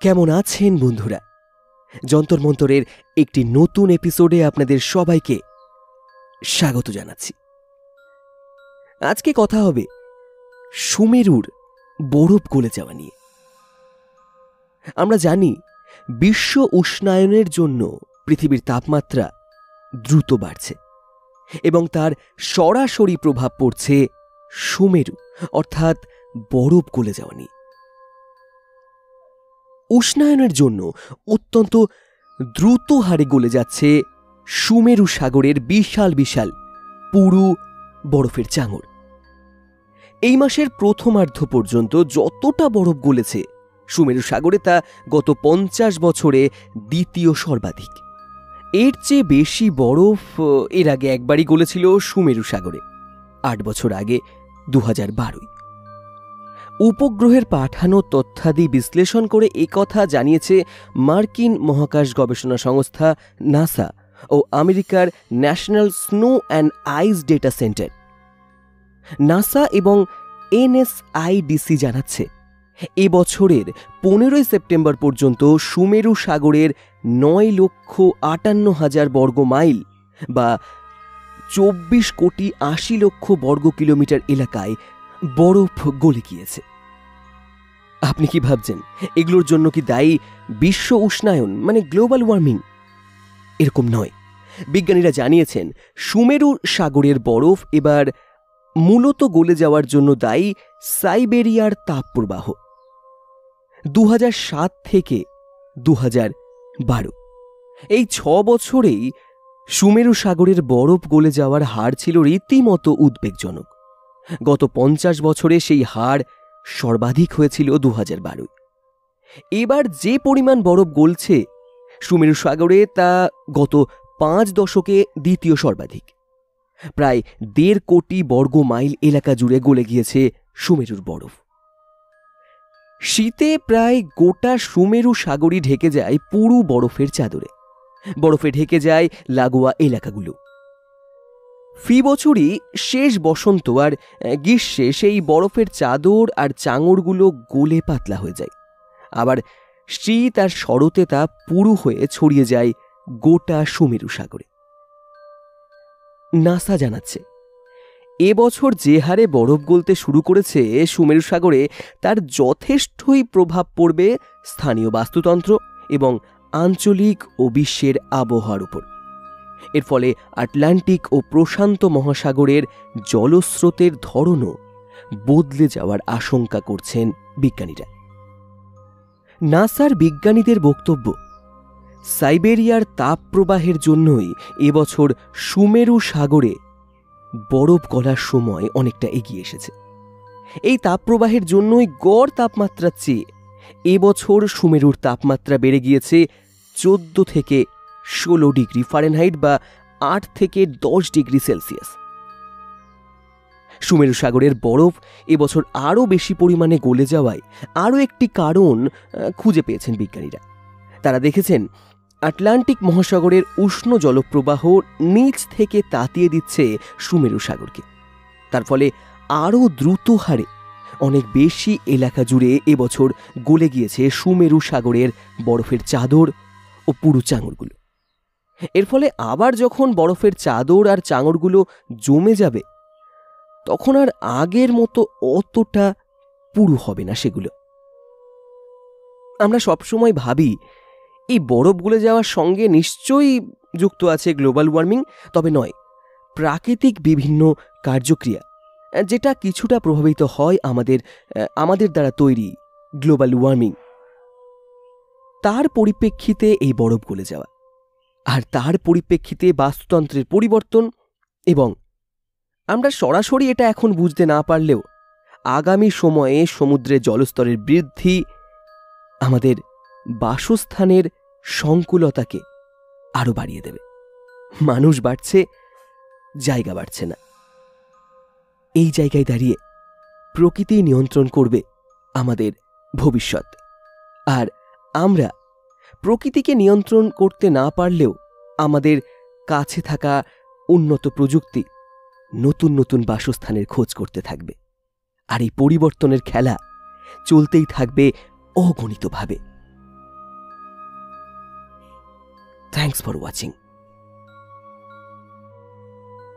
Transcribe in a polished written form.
কেমন আছেন বন্ধুরা? যন্তর মন্তরের একটি নতুন এপিসোডে আপনাদের সবাইকে স্বাগত জানাচ্ছি। আজকে কথা হবে সুমেরুর বরফ গলে যাওয়া নিয়ে। আমরা জানি বিশ্ব উষ্ণায়নের জন্য পৃথিবীর তাপমাত্রা দ্রুত বাড়ছে এবং তার সরাসরি প্রভাব পড়ছে সুমেরু অর্থাৎ বরফ গলে যাওয়া নিয়ে। উষ্ণায়নের জন্য অত্যন্ত দ্রুত হারে গলে যাচ্ছে সুমেরু সাগরের বিশাল বিশাল পুরু বরফের চাঙড়। এই মাসের প্রথমার্ধ পর্যন্ত যতটা বরফ গলেছে সুমেরু সাগরে তা গত 50 বছরে দ্বিতীয় সর্বাধিক। এর চেয়ে বেশি বরফ এর আগে একবারই গলেছিল সুমেরু সাগরে 8 বছর আগে 2012। উপগ্রহের পাঠানো তথ্যাদি বিশ্লেষণ করে একথা জানিয়েছে মার্কিন মহাকাশ গবেষণা সংস্থা নাসা ও আমেরিকার national snow and ice data centre. NASA এবং এনএসআইডিসি জানাচ্ছে এবছরের 15 সেপ্টেম্বর পর্যন্ত সুমেরু সাগরের 9,58,000 বর্গ মাইল বা 24,80,00,000 বর্গ কিলোমিটার এলাকায় বরফ গলে গিয়েছে। আপনি কি ভাবছেন এগুলোর জন্য কি দায়ী বিশ্ব উষ্ণায়ন মানে গ্লোবাল ওয়ার্মিং? এরকম নয়। বিজ্ঞানীরা জানিয়েছেন সুমেরু সাগরের বরফ এবার মূলত গলে যাওয়ার জন্য দায়ী সাইবেরিয়ার তাপপ্রবাহ। 2007 থেকে 2012 এই 6 বছরেই সুমেরু সাগরের বরফ গলে যাওয়ার হার ছিল রীতিমতো উদ্বেগজনক। গত 50 বছরে সেই হার সর্বাধিক হয়েছিল 2012। এবার যে পরিমাণ বরফ গলছে সুমেরু সাগরে তা গত 5 দশকে দ্বিতীয় সর্বাধিক। প্রায় 1.5 কোটি বর্গ মাইল এলাকা জুড়ে গলে গিয়েছে সুমেরুর বরফ। শীতে প্রায় গোটা সুমেরু সাগরই ঢেকে যায় পুরু বরফের চাদরে। বরফে ঢেকে যায় লাগোয়া এলাকাগুলো। ফি বছরই শেষ বসন্ত আর গ্রীষ্মে সেই বরফের চাদর আর চাঙড়গুলো গলে পাতলা হয়ে যায়। আবার শীত আর শরতে তা পুরু হয়ে ছড়িয়ে যায় গোটা সুমেরু সাগরে। নাসা জানাচ্ছে এবছর যে হারে বরফ গলতে শুরু করেছে সুমেরু সাগরে তার যথেষ্টই প্রভাব পড়বে স্থানীয় বাস্তুতন্ত্র এবং আঞ্চলিক ও বিশ্বের আবহাওয়ার উপর। এর ফলে আটলান্টিক ও প্রশান্ত মহাসাগরের জলস্রোতের ধরনও বদলে যাওয়ার আশঙ্কা করছেন বিজ্ঞানীরা। নাসার বিজ্ঞানীদের বক্তব্য, সাইবেরিয়ার তাপপ্রবাহের জন্যই এবছর সুমেরু সাগরে বরফ গলার সময় অনেকটা এগিয়ে এসেছে। এই তাপপ্রবাহের জন্যই গড় তাপমাত্রার চেয়ে এবছর সুমেরুর তাপমাত্রা বেড়ে গিয়েছে 14 থেকে 16 ডিগ্রি ফারেনহাইট বা 8 থেকে 10 ডিগ্রি সেলসিয়াস। সুমেরু সাগরের বরফ এবছর আরও বেশি পরিমাণে গলে যাওয়ায় আরও একটি কারণ খুঁজে পেয়েছেন বিজ্ঞানীরা। তারা দেখেছেন আটলান্টিক মহাসাগরের উষ্ণ জলপ্রবাহ নিচ থেকে তাতিয়ে দিচ্ছে সুমেরু সাগরকে। তার ফলে আরও দ্রুত হারে অনেক বেশি এলাকা জুড়ে এবছর গলে গিয়েছে সুমেরু সাগরের বরফের চাদর ও পুরু চাঙড়গুলো। এর ফলে আবার যখন বরফের চাদর আর চাঙড়গুলো জমে যাবে তখন আর আগের মতো অতটা পুরু হবে না সেগুলো। আমরা সবসময় ভাবি এই বরফ গলে যাওয়ার সঙ্গে নিশ্চয়ই যুক্ত আছে গ্লোবাল ওয়ার্মিং, তবে নয়, প্রাকৃতিক বিভিন্ন কার্যক্রিয়া যেটা কিছুটা প্রভাবিত হয় আমাদের দ্বারা তৈরি গ্লোবাল ওয়ার্মিং, তার পরিপ্রেক্ষিতে এই বরফ গলে যাওয়া আর তার পরিপ্রেক্ষিতে বাস্তুতন্ত্রের পরিবর্তন। এবং আমরা সরাসরি এটা এখন বুঝতে না পারলেও আগামী সময়ে সমুদ্রের জলস্তরের বৃদ্ধি আমাদের বাসস্থানের সংকুলতাকে আরও বাড়িয়ে দেবে। মানুষ বাড়ছে, জায়গা বাড়ছে না। এই জায়গায় দাঁড়িয়ে প্রকৃতি নিয়ন্ত্রণ করবে আমাদের ভবিষ্যৎ। আর আমরা প্রকৃতিকে নিয়ন্ত্রণ করতে না পারলেও আমাদের কাছে থাকা উন্নত প্রযুক্তি নতুন নতুন বাসস্থানের খোঁজ করতে থাকবে। আর এই পরিবর্তনের খেলা চলতেই থাকবে অগণিতভাবে। Thanks for watching.